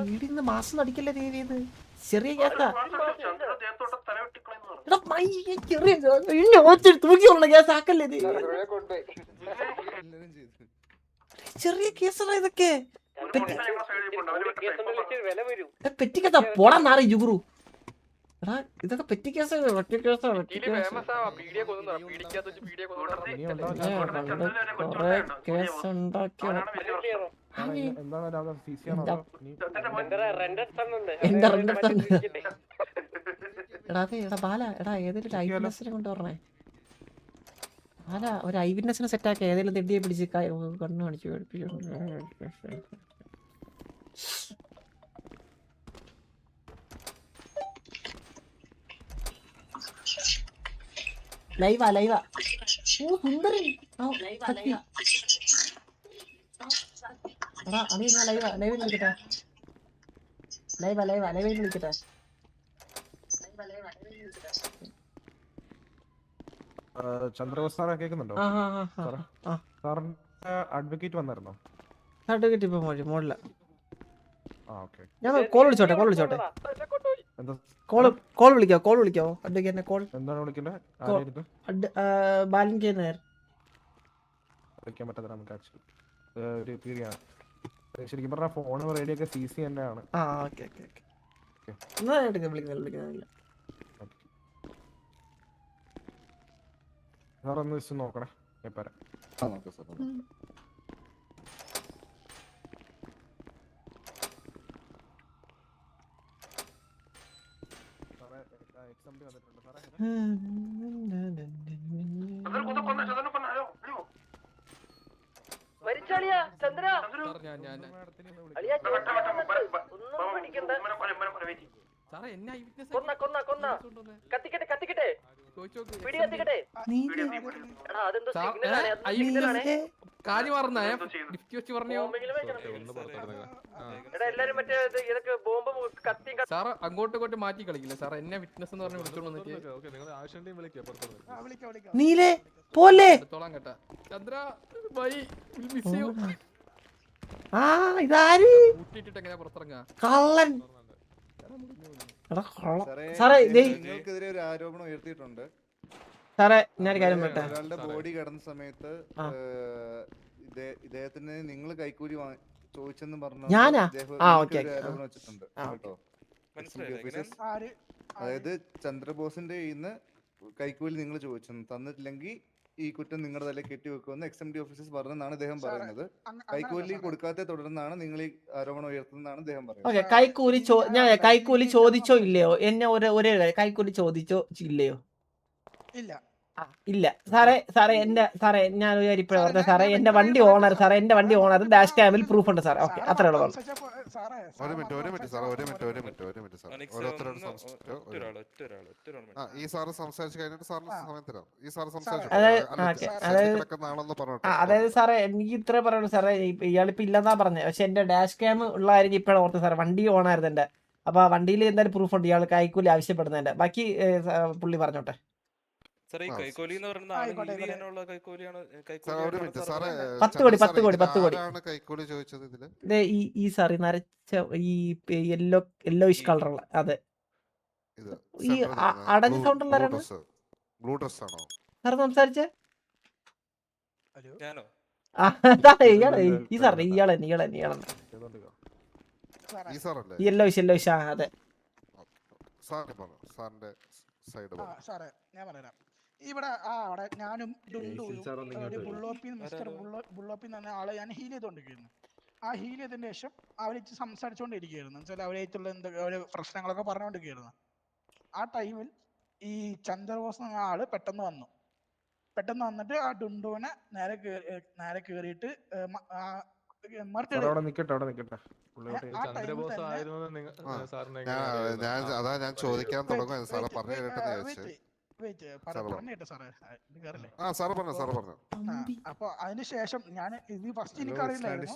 പീടിന്ന് മാസം അടിക്കല്ലേ നീ ചെയ്ത്? ചെറിയ കേസാ. തൂക്കിയുള്ള കേസ് ആക്കല്ലേ നീ? ചെറിയ കേസാണ് ഇതൊക്കെ. പെറ്റിക്കത്താ പോടാ നാറി ജുഗുറു. എടാ ഇതൊക്കെ പെറ്റി കേസാ. ഒറ്റ കേസാണ്. കൊറേ കേസ് ഉണ്ടാക്കിയ എടാ ബാല, എടാ ഏതെങ്കിലും ഐ വിറ്റ്നസിനെ കൊണ്ട് പറഞ്ഞേ. ബാല ഒരു ഐ വിറ്റ്നസിനെ സെറ്റാക്കി ഏതെങ്കിലും തെണ്ടിയെ പിടിച്ച് കണ്ണു കാണിച്ചു പേടിപ്പിച്ചു. ലൈവാ. ഓ സുന്ദരി. എടാ അടി ഞാൻ ലൈവിൽ വിളിക്കട്ടെ. ലൈവിൽ വിളിക്കട്ടെ. ചന്ദ്രബോസ് സാറെ കേൾക്കുന്നുണ്ടോ? സാറിന്റെ അഡ്വക്കേറ്റ് വന്നായിരുന്നോ? അഡ്വക്കേറ്റ് ഇപ്പൊ മോളില. ഞാൻ കോൾ വിളിച്ചോട്ടെ. കോൾ വിളിക്കാവോ അഡ്വക്കേറ്റിനെ? കോൾ എന്താണ് വിളിക്കണ്ടേ? ബാലൻ കെ നായർ. വിളിക്കാൻ പറ്റാത്ത നമുക്ക് ആക്ച്വലി ഒരു പീഡിയാണ്. ശരിക്കും പറഞ്ഞാൽ ഫോൺ റേഡിയോ ഒക്കെ CC തന്നെയാണ്. വിളിക്കുന്നില്ല. സാറൊന്ന് വെച്ച് നോക്കണേ. എപ്പാര കാര്യം പറഞ്ഞ ലിഫ്റ്റ് വെച്ച് പറഞ്ഞു സാറ് അങ്ങോട്ടും ഇങ്ങോട്ടും മാറ്റി കളിക്കില്ല സാർ എന്നെ വിറ്റ്നസ് എന്ന് പറഞ്ഞ് വിളിച്ചോണ്ട് വന്നിട്ട് നീലേ പോലെ എടുത്തോളാം കേട്ടാ ചന്ദ്ര ബൈ മിസ് യു ആ ഇതാര് കൂട്ടിയിട്ടിട്ട് എങ്ങനെയാ പുറത്തിറങ്ങാ കള്ളൻ എടാ കള്ളം. സാറേ, സാറേ നിങ്ങൾക്കെതിരെ ഒരു ആരോപണം ഉയർത്തിയിട്ടുണ്ട്. സാറേ ഞാനൊരു കാര്യം പറയട്ടെ. ഒരാളുടെ ബോഡി കിടന്ന സമയത്ത് ഇദ്ദേഹത്തിന് നിങ്ങൾ കൈക്കൂലി ചോദിച്ചെന്ന് പറഞ്ഞു ഞാനാ? ഓക്കെ ആരോപണം വെച്ചിട്ടുണ്ട് കേട്ടോ. അതായത് ചന്ദ്രബോസിന്റെ കയ്യിന്ന് കൈക്കൂലി നിങ്ങൾ ചോദിച്ചെന്ന് തന്നിട്ടില്ലെങ്കിൽ ഈ കുറ്റം നിങ്ങളുടെ തലയിൽ കെട്ടിവെക്കുമെന്ന് XMD ഓഫീസേഴ്സ് പറഞ്ഞെന്നാണ് അദ്ദേഹം പറയുന്നത്. കൈക്കൂലി കൊടുക്കാതെ തുടർന്നാണ് നിങ്ങൾ ഈ ആരോപണം ഉയർത്തുന്നതാണ് അദ്ദേഹം പറയുന്നത്. ഓക്കെ ഞാൻ കൈക്കൂലി ചോദിച്ചോ ഇല്ലയോ എന്നെ ഒരേ കൈക്കൂലി ചോദിച്ചോ ഇല്ലയോ? ഇല്ല സാറേ ഞാൻ ഒരു കാര്യം ഇപ്പോഴാണ് പറഞ്ഞത് സാറേ. എന്റെ വണ്ടി ഓണർ ഡാഷ് ക്യാമിൽ പ്രൂഫ് ഉണ്ട് സാറേ. ഓക്കെ അത്രേ ഉള്ളൂ. ഒരു മിനിറ്റ് സാർ ഈ സാറ് സംസാരിച്ച് കഴിഞ്ഞിട്ട് സാറിന് സമയം തരാം. ഈ സാറ് അതായത് സാറേ എനിക്ക് ഇത്രേ പറയുള്ളൂ സാറേ. ഇയാളിപ്പോ ഇല്ലെന്നാ പറഞ്ഞത്. പക്ഷെ എന്റെ ഡാഷ് ക്യാം ഉള്ള കാര്യം ഇപ്പോഴാണ് ഓർത്തത് സാറേ. വണ്ടി ഓണായിരുന്നു എന്റെ. അപ്പൊ ആ വണ്ടിയിൽ എന്തായാലും പ്രൂഫ് ഉണ്ട് ഇയാൾ കൈക്കൂലി ആവശ്യപ്പെടുന്നതിന്റെ. ബാക്കി പുള്ളി പറഞ്ഞോട്ടെ. ഈ സാറി നരച്ച ഈ യെല്ലോയിഷ് കളറുള്ള അതെ ഈ അടഞ്ഞ സൗണ്ട് ഉള്ളവരാണ് സാർ സംസാരിച്ചേ. ഈ സാറിന് ഇയാളെന്നെ യെല്ലോയിഷ് അതെ. സാറേ ഞാൻ പറയാം. ഇവിടെ അവിടെ ഞാനും മിസ്റ്റർ ബുള്ളോപ്പി എന്ന് പറഞ്ഞ ആളെ ഞാൻ ഹീൽ ചെയ്തോണ്ടിരിക്കുന്നു. ആ ഹീൽ ചെയ്തതിന് ശേഷം അവരിച്ച് സംസാരിച്ചുകൊണ്ടിരിക്കുകയായിരുന്നു. വെച്ചാൽ അവരായിട്ടുള്ള എന്തൊക്കെ പ്രശ്നങ്ങളൊക്കെ പറഞ്ഞുകൊണ്ടിരിക്കുകയായിരുന്നു. ആ ടൈമിൽ ഈ ചന്ദ്രബോസ് എന്ന ആള് പെട്ടെന്ന് വന്നിട്ട് ആ ഡുണ്ടുവിനെ നേരെ കേറിയിട്ട് ഞാൻ ചോദിക്കാൻ തുടങ്ങും സാറെ പറഞ്ഞു പറഞ്ഞു. അപ്പൊ അതിനുശേഷം ഞാൻ ഇത് ഫസ്റ്റ് എനിക്കറിയില്ലായിരുന്നു.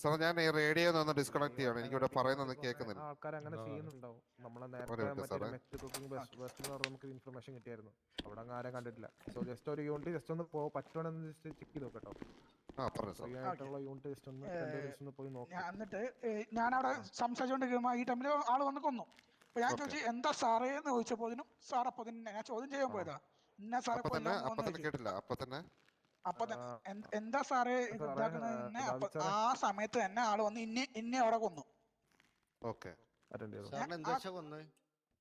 സാർ ഞാൻ റേഡിയോ ഒന്ന് ഡിസ്കണക്ട് ചെയ്യണം. എനിക്ക് ഇവിടെ പറയുന്നത് കേൾക്കുന്നില്ല. ആൾക്കാർ അങ്ങനെ ചെയ്യുന്നുണ്ടാവും. നമ്മളെ നേരത്തെ നമുക്ക് ഇൻഫർമേഷൻ കിട്ടിയായിരുന്നു. അവിടെ അങ്ങ് ആരും കണ്ടിട്ടില്ല. സോ ജസ്റ്റ് ഒരു യൂണിറ്റ് ജസ്റ്റ് ഒന്ന് പറ്റുവാണെന്ന് ജസ്റ്റ് ചെക്ക് ചെയ്ത് നോക്കട്ടോ. എന്നിട്ട് ഞാനവിടെ സംസാരിച്ചോണ്ടിരിക്കുമ്പോ ഈ ടൈമില് ആള് വന്ന് കൊന്നു. അപ്പൊ ഞാൻ ചോദിച്ചു എന്താ സാറേ എന്ന് ചോദിച്ചപ്പോ സാർ അപ്പൊ ഞാൻ ചോദ്യം ചെയ്യാൻ പോയതാ. എന്നാ സാറെ അപ്പൊ എന്താ സാറേ ഇതാക്കുന്നതിന് ആ സമയത്ത് തന്നെ ആള് വന്ന് ഇന്നെ അവിടെ കൊന്നു.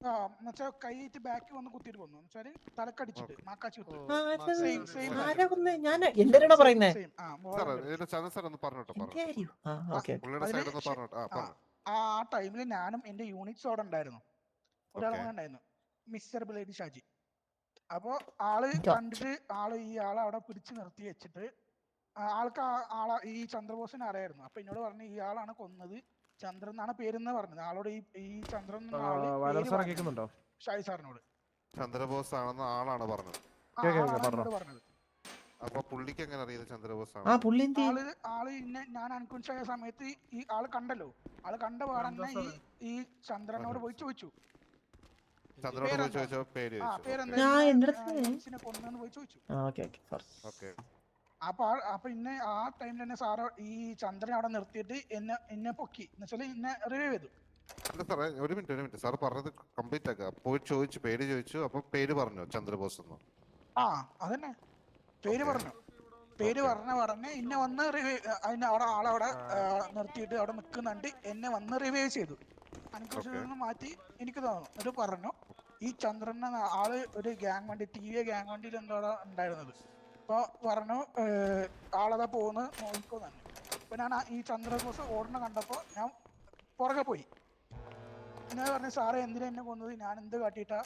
എന്നുവെച്ചാ കൈയിട്ട് ബാക്കി വന്ന് കുത്തിയിട്ട് കൊന്നു. എന്നുവെച്ചാല് തലക്കടിച്ചിട്ട് മാക്കാച്ചി ആ ടൈമില് ഞാനും എന്റെ യൂണിറ്റ്സ് അവിടെ ഉണ്ടായിരുന്നു. ഒരാളുണ്ടായിരുന്നു മിസ്റ്റർ ബ്ലേഡി ഷാജി. അപ്പൊ ആള് കണ്ടിട്ട് ഈ ആളെ അവിടെ പിടിച്ചു നിർത്തി വെച്ചിട്ട് ഈ ചന്ദ്രബോസിനെ അറിയായിരുന്നു. അപ്പൊ എന്നോട് പറഞ്ഞു ഈ ആളാണ് കൊന്നത്, ചന്ദ്രൻ എന്നാണ് പേരെന്ന് പറഞ്ഞത്. ആളോട് ഈ ചന്ദ്രൻ ഷാജി സാറിനോട് ചന്ദ്രബോസ് ആണെന്ന് ആളാണ് പറഞ്ഞത്. അപ്പൊ പുള്ളിക്ക് എങ്ങനെ അറിയത് ചന്ദ്രബോസ് ആണ്? ആള് ഞാൻ അൺകോൺഷ്യസ് ആയ സമയത്ത് ഈ ആള് കണ്ടല്ലോ. ആള് കണ്ട പാടന്നെ ഈ ചന്ദ്രനോട് പോയി ചോദിച്ചു. അപ്പൊ ഇന്നെ ആ ടൈമിൽ തന്നെ സാറ് ഈ ചന്ദ്രൻ അവിടെ നിർത്തിയിട്ട് എന്നെ പൊക്കി എന്നുവെച്ചാല് എന്നെ റിവൈവ് ചെയ്തു. ഒരു മിനിറ്റ് സാർ പറഞ്ഞത് കംപ്ലീറ്റ് ആക്കുക. പോയി ചോദിച്ചു, പേര് ചോദിച്ചു. അപ്പൊ പേര് പറഞ്ഞു ചന്ദ്രബോസ് എന്ന്. അതന്നെ പേര് പറഞ്ഞു. പേര് പറഞ്ഞ് എന്നെ വന്ന് അതിന് അവിടെ ആളവിടെ നിർത്തിയിട്ട് അവിടെ നിൽക്കുന്നുണ്ട്. എന്നെ വന്ന് റിവൈവ് ചെയ്തു. അൺകോൺഷ്യസ് മാറ്റി എനിക്ക് തോന്നുന്നു. എന്നിട്ട് പറഞ്ഞു ഈ ചന്ദ്രൻ ആള് ഒരു ഗ്യാങ് വണ്ടി TV ഗ്യാങ് വണ്ടിയിൽ എന്തോ ഉണ്ടായിരുന്നത്. അപ്പൊ പറഞ്ഞു ആളതാ പോകുന്നു നോക്കോ തന്നെ. അപ്പൊ ഞാൻ ഈ ചന്ദ്രബോസ് ഓടണ കണ്ടപ്പോ ഞാൻ പുറകെ പോയി. ഞാൻ പറഞ്ഞു സാറേ എന്തിനാ എന്നെ കൊന്നത്, ഞാൻ എന്ത് കാട്ടിയിട്ടാ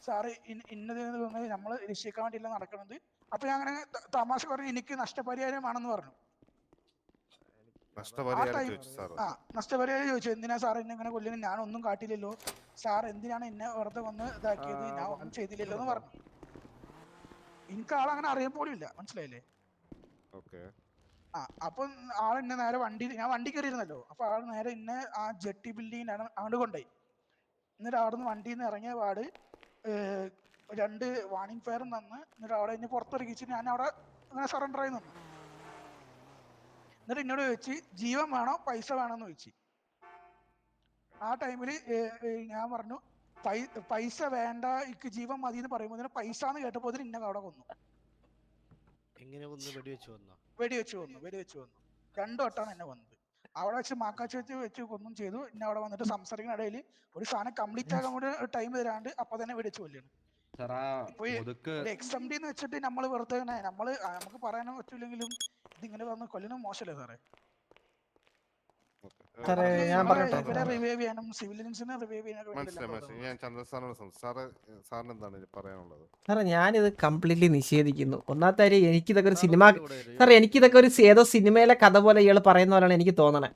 സാറ് ഇന്നത് കൊന്നത്, നമ്മള് രക്ഷിക്കാൻ വേണ്ടിയില്ല നടക്കണത്. അപ്പൊ ഞാൻ അങ്ങനെ തമാശ പറഞ്ഞു എനിക്ക് നഷ്ടപരിഹാരമാണെന്ന് പറഞ്ഞു. നഷ്ടപരിഹാരം ചോദിച്ചു. എന്തിനാ സാർ എന്നെ ഇങ്ങനെ കൊല്ലുന്നത്, ഞാൻ ഒന്നും കാട്ടില്ലല്ലോ സാർ, എന്തിനാണ് എന്നെ വെറുതെ വന്ന് ഇതാക്കിയത്, ഞാൻ ഒന്നും ചെയ്തില്ലല്ലോ എന്ന് പറഞ്ഞു. എനിക്ക് ആളങ്ങനെ അറിയാൻ പോലും ഇല്ല, മനസ്സിലായില്ലേ? ഓക്കെ. ആ അപ്പം ആളെന്നെ നേരെ ഞാൻ വണ്ടി കയറിയിരുന്നല്ലോ, അപ്പൊ ആൾ നേരെ എന്നെ ആ ജെട്ടി ബിൽഡിങ്ങിനാണ് അങ്ങോട്ട് കൊണ്ടുപോയി. എന്നിട്ട് അവിടെ നിന്ന് വണ്ടിയിൽ നിന്ന് ഇറങ്ങിയ പാട് 2 വാണിംഗ് ഫയറും തന്ന്, എന്നിട്ട് അവിടെ ഇനി പുറത്തിറങ്ങിച്ച് ഞാൻ അവിടെ അങ്ങനെ സറണ്ടർ ആയി നിന്നു. എന്നിട്ട് എന്നോട് ചോദിച്ച് ജീവൻ വേണോ പൈസ വേണമെന്ന് ചോദിച്ചു. ആ ടൈമില് ഞാൻ പറഞ്ഞു പൈസ വേണ്ട, എനിക്ക് ജീവൻ മതി എന്ന് പറയുമ്പോൾ പൈസ എന്ന് കേട്ടപ്പോൾ ഇന്നെ അവിടെ കൊന്നു. വെടിവെച്ച് കൊന്നു. 2 വട്ടമാണ് എന്നെ വന്നത്. അവിടെ വെച്ച് മാക്കാച്ച് വെച്ച് കൊന്നും ചെയ്തു. എന്നെ അവിടെ വന്നിട്ട് സംസാരിക്കുന്ന ഇടയിൽ ഒരു സാധനം കംപ്ലീറ്റ് ആകാൻ കൂടി ടൈം തരാണ്ട് അപ്പൊ തന്നെ വെടിവെച്ച് കൊല്ലുന്നു. ഇപ്പൊ ഒരു XMD എന്ന് വെച്ചിട്ട് നമ്മൾ വെറുതെ നമുക്ക് പറയാനോ പറ്റൂലെങ്കിലും ഇതിങ്ങനെ വന്ന് കൊല്ലുന്നത് മോശമല്ലേ സാറേ? സാറേ ഞാൻ പറയട്ടെ, റിവൈവ് ചെയ്യാനും സിവിലിയൻസിനെ റിവൈവ് ചെയ്യാനൊക്കെ മനസ്സിലായി. ഞാൻ ചന്ദ്രൻ സാറിനോട് സാറിന് എന്താണ് പറയാനുള്ളത്? സാറേ ഞാനിത് കംപ്ലീറ്റ്ലി നിഷേധിക്കുന്നു. ഒന്നാമത്തെ കാര്യം എനിക്കിതൊക്കെ ഒരു സിനിമ, സാറേ എനിക്കിതൊക്കെ ഒരു ഏതോ സിനിമയിലെ കഥ പോലെ ഇയാൾ പറയുന്ന പോലെയാണ് എനിക്ക് തോന്നണേ.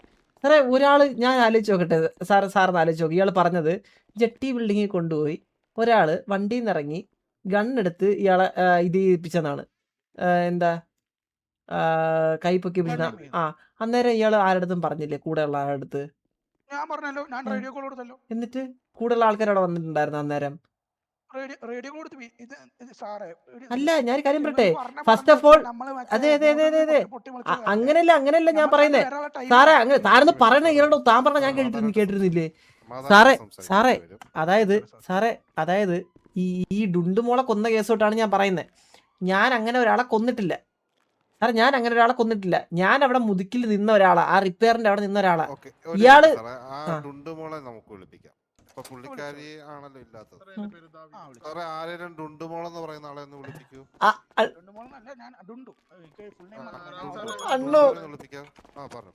സാറേ ഒരാൾ, ഞാൻ ആലോചിച്ച് നോക്കട്ടെ സാറിന് ആലോചിച്ച് നോക്കി. ഇയാൾ പറഞ്ഞത് ജെട്ടി ബിൽഡിങ്ങിൽ കൊണ്ടുപോയി ഒരാൾ വണ്ടിയിൽ നിന്ന് ഇറങ്ങി ഗണ്ണെടുത്ത് ഇയാളെ ഇത് ചെയ്യിപ്പിച്ചെന്നാണ്, എന്താ കൈപ്പൊക്കി പിടിച്ച. ആ അന്നേരം ഇയാൾ ആരടുത്തും പറഞ്ഞില്ലേ കൂടെ ഉള്ള ആരടുത്ത്? ഞാൻ പറഞ്ഞല്ലോ, ഞാൻ റേഡിയോ കോൾ കൊടുത്തല്ലോ. എന്നിട്ട് കൂടുതലുള്ള ആൾക്കാരവിടെ വന്നിട്ടുണ്ടായിരുന്നു അന്നേരം? റേഡിയോ കോൾ കൊടുത്തു. ഇത് സാറേ അല്ല ഞാൻ കാര്യം പറയട്ടെ, ഫസ്റ്റ് ഓഫ് ഓൾ അതെ അങ്ങനെയല്ല ഞാൻ പറയുന്നേ സാറേ. അങ്ങനെ സാറൊന്ന് പറയണേ കേട്ടോ, താൻ പറഞ്ഞ ഞാൻ കേട്ടിരുന്നില്ലേ സാറേ? അതായത് ഈ ഡുണ്ടുമോളെ കൊന്ന കേസ് തൊട്ടാണ് ഞാൻ പറയുന്നത്. ഞാൻ അങ്ങനെ ഒരാളെ കൊന്നിട്ടില്ല സാറേ, ഞാൻ അവിടെ മുതുക്കിൽ നിന്ന ഒരാളാ, ആ റിപ്പയറിന്റെ അവിടെ നിന്ന ഒരാളാ. ഇയാള് ഡുണ്ടുമോളെ നമുക്ക് വിളിപ്പിക്കാം. ഇപ്പൊ പുള്ളിക്കാരി ആണല്ലോ ഇല്ലാത്തത്. സാറേ ആരെങ്കിലും ഡുണ്ടുമോളെന്ന് പറയുന്ന ആളെ ഒന്ന് വിളിപ്പിക്കൂ. വിളിപ്പിക്കാം. ആ പറഞ്ഞു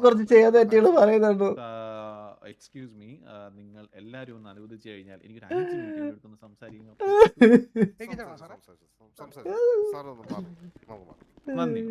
കുറച്ച് ചെയ്യാൻ പറ്റിയുള്ള പറയുന്നുണ്ടോ? എക്സ്ക്യൂസ് മീ, നിങ്ങൾ എല്ലാരും ഒന്ന് അനുവദിച്ചു കഴിഞ്ഞാൽ എനിക്കൊരു 5 മിനിറ്റ് സംസാരിക്കുന്നു. നന്ദി.